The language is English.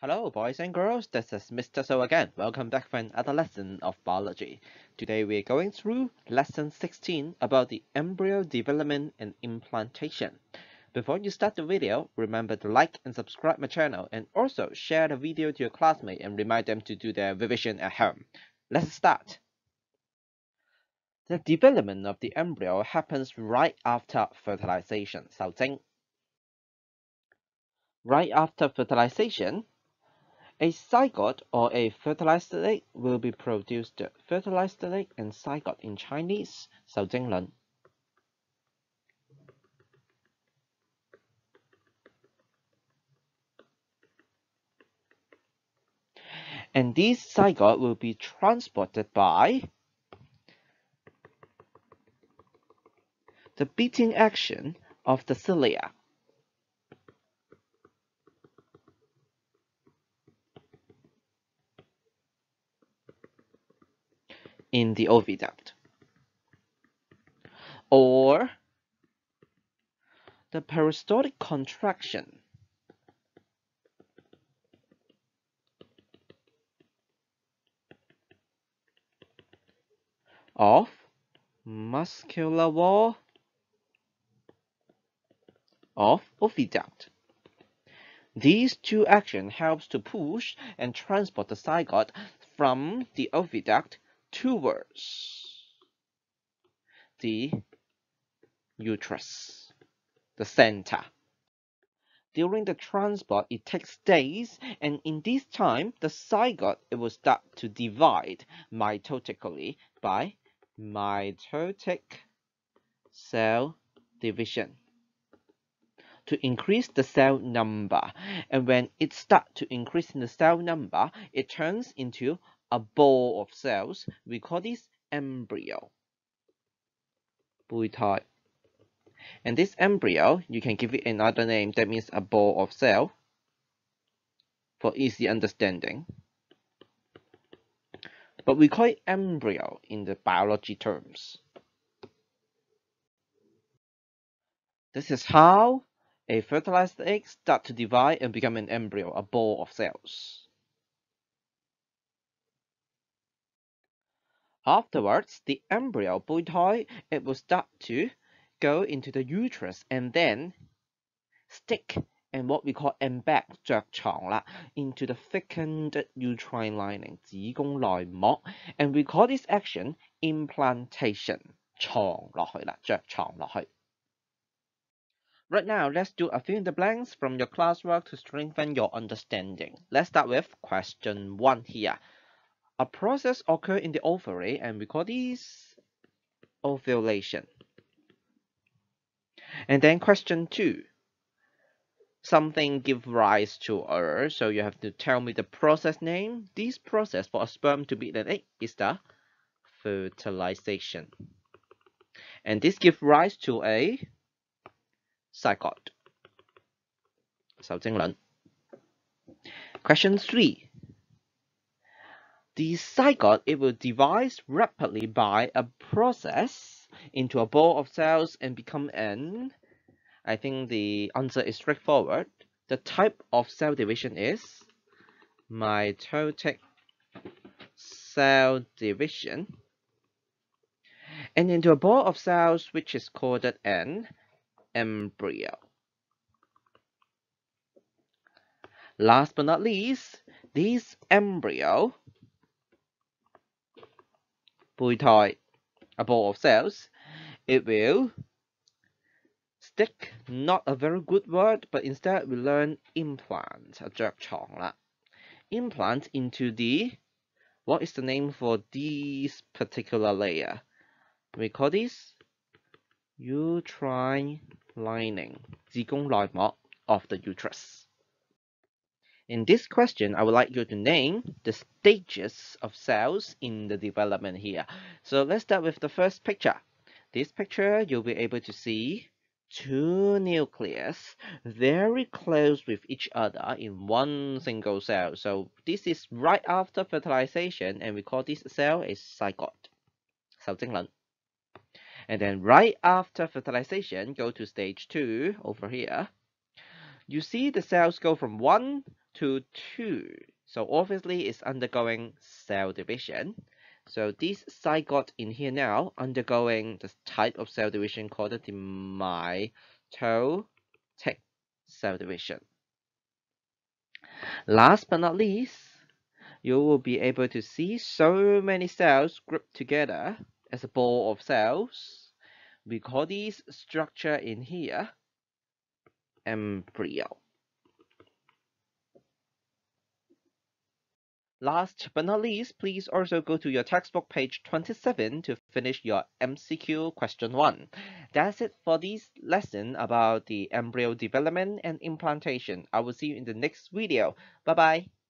Hello, boys and girls. This is Mr. So again. Welcome back for another lesson of biology. Today we are going through lesson 16 about the embryo development and implantation. Before you start the video, remember to like and subscribe my channel and also share the video to your classmate and remind them to do their revision at home. Let's start. The development of the embryo happens right after fertilization. 受精. Right after fertilization, a zygote or a fertilized egg will be produced. Fertilized egg and zygote in Chinese 受精卵. And this zygote will be transported by the beating action of the cilia in the oviduct, or the peristaltic contraction of muscular wall of oviduct. These two actions helps to push and transport the zygote from the oviduct towards the uterus, the center. During the transport, it takes days, and in this time, the zygote will start to divide mitotically by mitotic cell division to increase the cell number. And when it starts to increase in the cell number, it turns into a ball of cells. We call this embryo. 胚胎. And this embryo, you can give it another name, that means a ball of cell, for easy understanding. But we call it embryo in the biology terms. This is how a fertilized egg starts to divide and become an embryo, a ball of cells. Afterwards, the embryo 胚胎, it will start to go into the uterus and then stick and what we call embed 着床啦 into the thickened uterine lining 子宮內膜, and we call this action implantation. 床落去啦，着床落去. Right now, let's do a fill in the blanks from your classwork to strengthen your understanding. Let's start with question 1 here. A process occurs in the ovary and we call this ovulation. And then question 2. Something give rise to a, so you have to tell me the process name. This process for a sperm to beat an egg is the fertilization. And this gives rise to a zygote. 受精卵. Question 3. The zygote, it will divide rapidly by a process into a ball of cells and become an, I think the answer is straightforward. The type of cell division is mitotic cell division, and into a ball of cells which is called an embryo. Last but not least, this embryo, 胚胎, a ball of cells, it will stick, not a very good word, but instead we learn implant, 着床啦. Implant into the, what is the name for this particular layer? We call this uterine lining, 子宮內膜 of the uterus. In this question, I would like you to name the stages of cells in the development here. So let's start with the first picture. This picture, you'll be able to see two nucleus very close with each other in one single cell. So this is right after fertilization, and we call this cell a zygote, 受精卵. And then right after fertilization, go to stage 2 over here. You see the cells go from one to 2. So obviously it's undergoing cell division. So this zygote in here now undergoing the type of cell division called the mitotic cell division. Last but not least, you will be able to see so many cells grouped together as a ball of cells. We call this structure in here embryo. Last but not least, please also go to your textbook page 27 to finish your MCQ question 1. That's it for this lesson about the embryo development and implantation. I will see you in the next video. Bye bye.